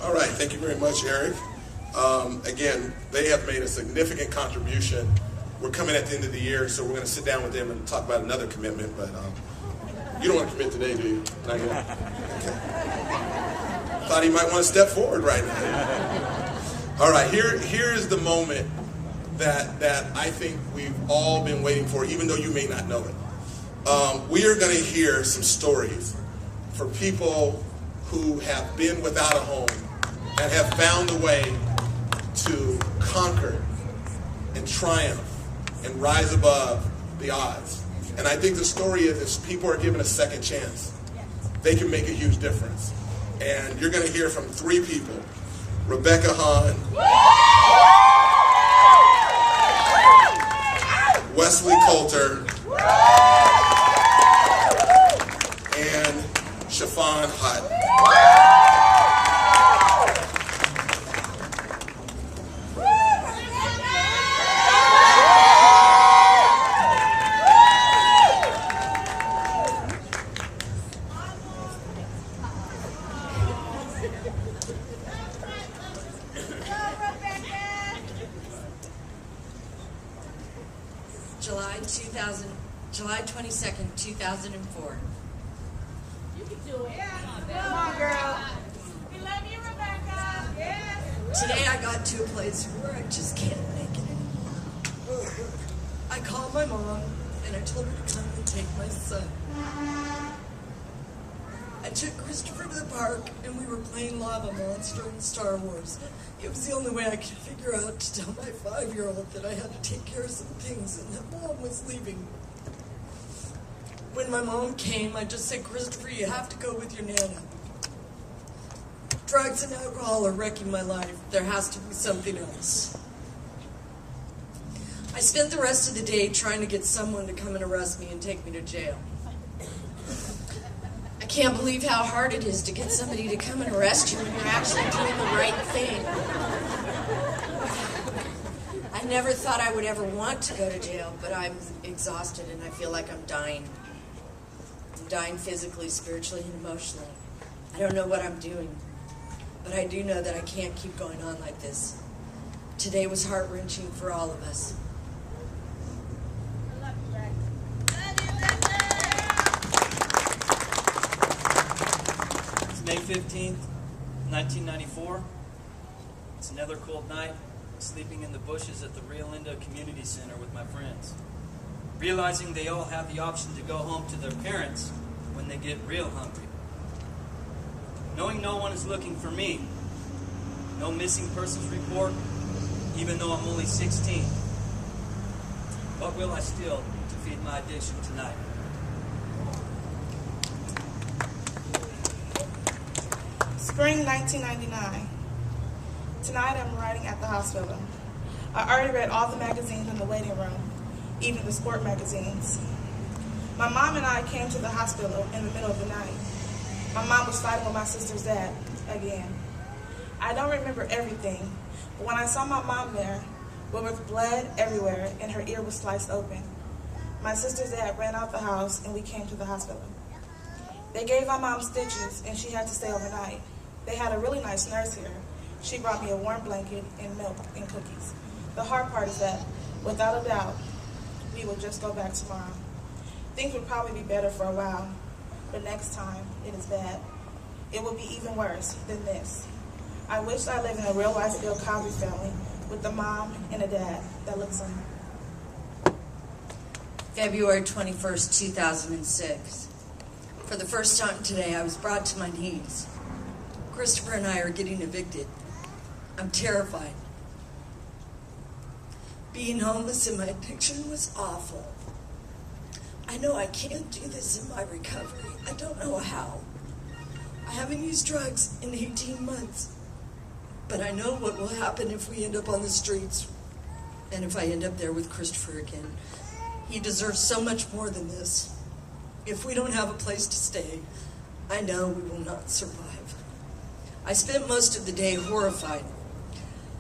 All right, thank you very much, Eric. Again, they have made a significant contribution. We're coming at the end of the year, so we're going to sit down with them and talk about another commitment, but you don't want to commit today, do you? Not yet? Okay. Thought he might want to step forward right now. All right, here's the moment that I think we've all been waiting for, even though you may not know it. We are going to hear some stories for people who have been without a home and have found a way to conquer and triumph and rise above the odds. And I think the story is, if people are given a second chance, they can make a huge difference. And you're going to hear from 3 people: Rebecca Hahn, Wesley Coulter, and Shafan Hutt. July 22nd, 2004. You can do it. Come on, girl. We love you, Rebecca. Yes. Today I got to a place where I just can't make it anymore. I called my mom and I told her to come and take my son. I took Christopher to the park and we were playing Lava Monster and Star Wars. It was the only way I could figure out to tell my 5-year-old that I had to take care of some things and that Mom was leaving. When my mom came, I just said, Christopher, you have to go with your Nana. Drugs and alcohol are wrecking my life. There has to be something else. I spent the rest of the day trying to get someone to come and arrest me and take me to jail. I can't believe how hard it is to get somebody to come and arrest you when you're actually doing the right thing. I never thought I would ever want to go to jail, but I'm exhausted and I feel like I'm dying. I'm dying physically, spiritually, and emotionally. I don't know what I'm doing, but I do know that I can't keep going on like this. Today was heart-wrenching for all of us. It's May 15th, 1994. It's another cold night, sleeping in the bushes at the Rio Linda Community Center with my friends, realizing they all have the option to go home to their parents when they get real hungry. Knowing no one is looking for me, no missing persons report, even though I'm only 16. What will I steal to feed my addiction tonight? Spring 1999. Tonight I'm writing at the hospital. I already read all the magazines in the waiting room, even the sport magazines. My mom and I came to the hospital in the middle of the night. My mom was fighting with my sister's dad again. I don't remember everything, but when I saw my mom there, with blood everywhere and her ear was sliced open, my sister's dad ran out the house and we came to the hospital. They gave my mom stitches and she had to stay overnight. They had a really nice nurse here. She brought me a warm blanket and milk and cookies. The hard part is that, without a doubt, we will just go back tomorrow. Things would probably be better for a while, but next time it is bad. It will be even worse than this. I wish I lived in a real-life Bill Cosby family with a mom and a dad that looks like me. February 21st, 2006. For the first time today, I was brought to my knees. Christopher and I are getting evicted. I'm terrified. Being homeless in my addiction was awful. I know I can't do this in my recovery. I don't know how. I haven't used drugs in 18 months. But I know what will happen if we end up on the streets and if I end up there with Christopher again. He deserves so much more than this. If we don't have a place to stay, I know we will not survive. I spent most of the day horrified.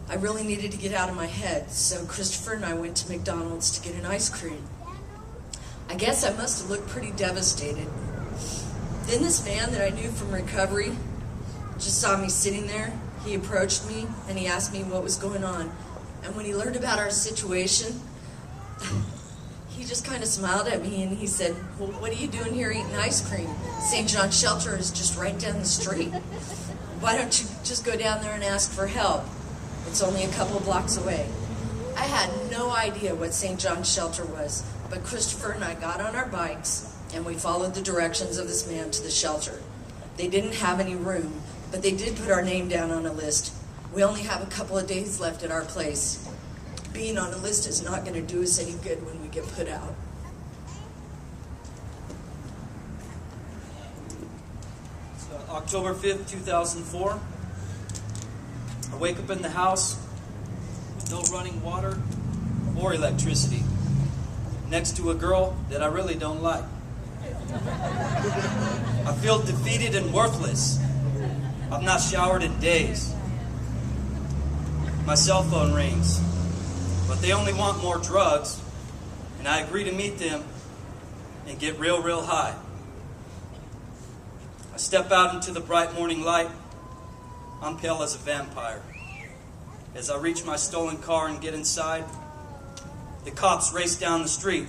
I really needed to get out of my head, so Christopher and I went to McDonald's to get an ice cream. I guess I must have looked pretty devastated. Then this man that I knew from recovery just saw me sitting there. He approached me and he asked me what was going on. And when he learned about our situation, he just kind of smiled at me and he said, well, what are you doing here eating ice cream? St. John's Shelter is just right down the street. Why don't you just go down there and ask for help? It's only a couple blocks away. I had no idea what St. John's Shelter was, but Christopher and I got on our bikes and we followed the directions of this man to the shelter. They didn't have any room, but they did put our name down on a list. We only have a couple of days left at our place. Being on a list is not going to do us any good when we get put out. So, October 5th, 2004. I wake up in the house with no running water or electricity, next to a girl that I really don't like. I feel defeated and worthless. I've not showered in days. My cell phone rings, but they only want more drugs, and I agree to meet them and get real high. I step out into the bright morning light. I'm pale as a vampire. As I reach my stolen car and get inside, the cops race down the street.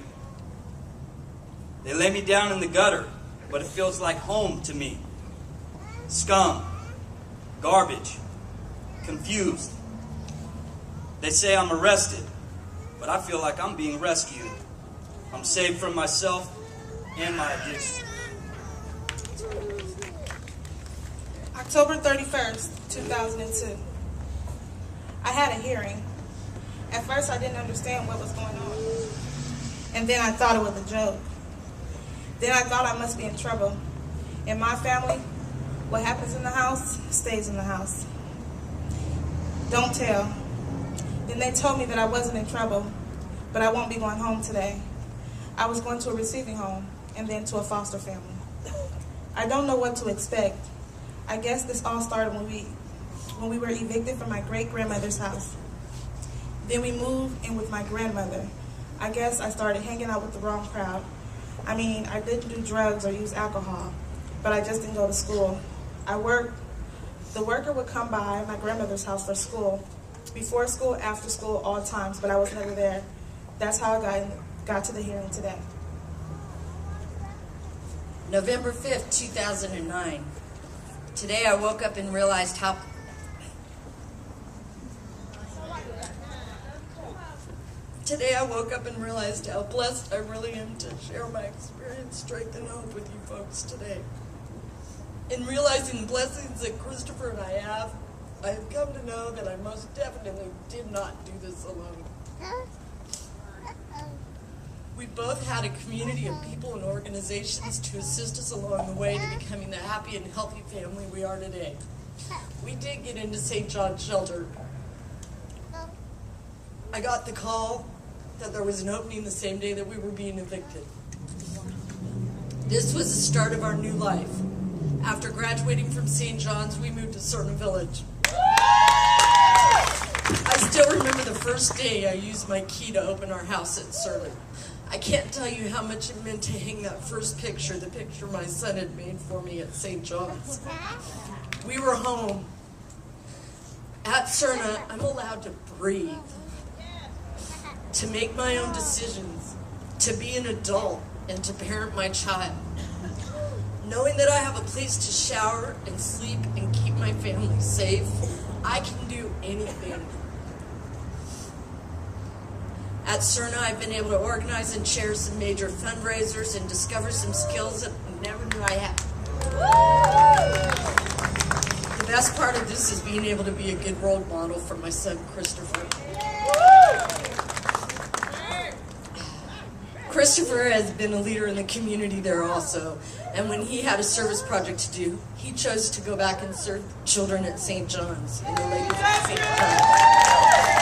They lay me down in the gutter, but it feels like home to me. Scum, garbage, confused. They say I'm arrested, but I feel like I'm being rescued. I'm saved from myself and my addiction. October 31st, 2002. I had a hearing. At first I didn't understand what was going on. And then I thought it was a joke. Then I thought I must be in trouble. In my family, what happens in the house stays in the house. Don't tell. Then they told me that I wasn't in trouble, but I won't be going home today. I was going to a receiving home and then to a foster family. I don't know what to expect. I guess this all started when we were evicted from my great-grandmother's house. Then we moved in with my grandmother. I guess I started hanging out with the wrong crowd. I mean, I didn't do drugs or use alcohol, but I just didn't go to school. I worked. The worker would come by my grandmother's house for school. Before school, after school, all times, but I was never there. That's how I got to the hearing today. November 5th, 2009. Today I woke up and realized how blessed I really am to share my experience, strength, and hope with you folks today. In realizing the blessings that Christopher and I have come to know that I most definitely did not do this alone. We both had a community of people and organizations to assist us along the way to becoming the happy and healthy family we are today. We did get into St. John's Shelter. I got the call that there was an opening the same day that we were being evicted. This was the start of our new life. After graduating from St. John's, we moved to Cerna Village. I still remember the first day I used my key to open our house at Cerna. I can't tell you how much it meant to hang that first picture, the picture my son had made for me at St. John's. We were home. At Cerna, I'm allowed to breathe, to make my own decisions, to be an adult, and to parent my child. Knowing that I have a place to shower and sleep and keep my family safe, I can do anything. At Cerna, I've been able to organize and chair some major fundraisers and discover some skills that I never knew I had. The best part of this is being able to be a good role model for my son, Christopher. Christopher has been a leader in the community there also, and when he had a service project to do, he chose to go back and serve children at St. John's and the ladies at St. John's.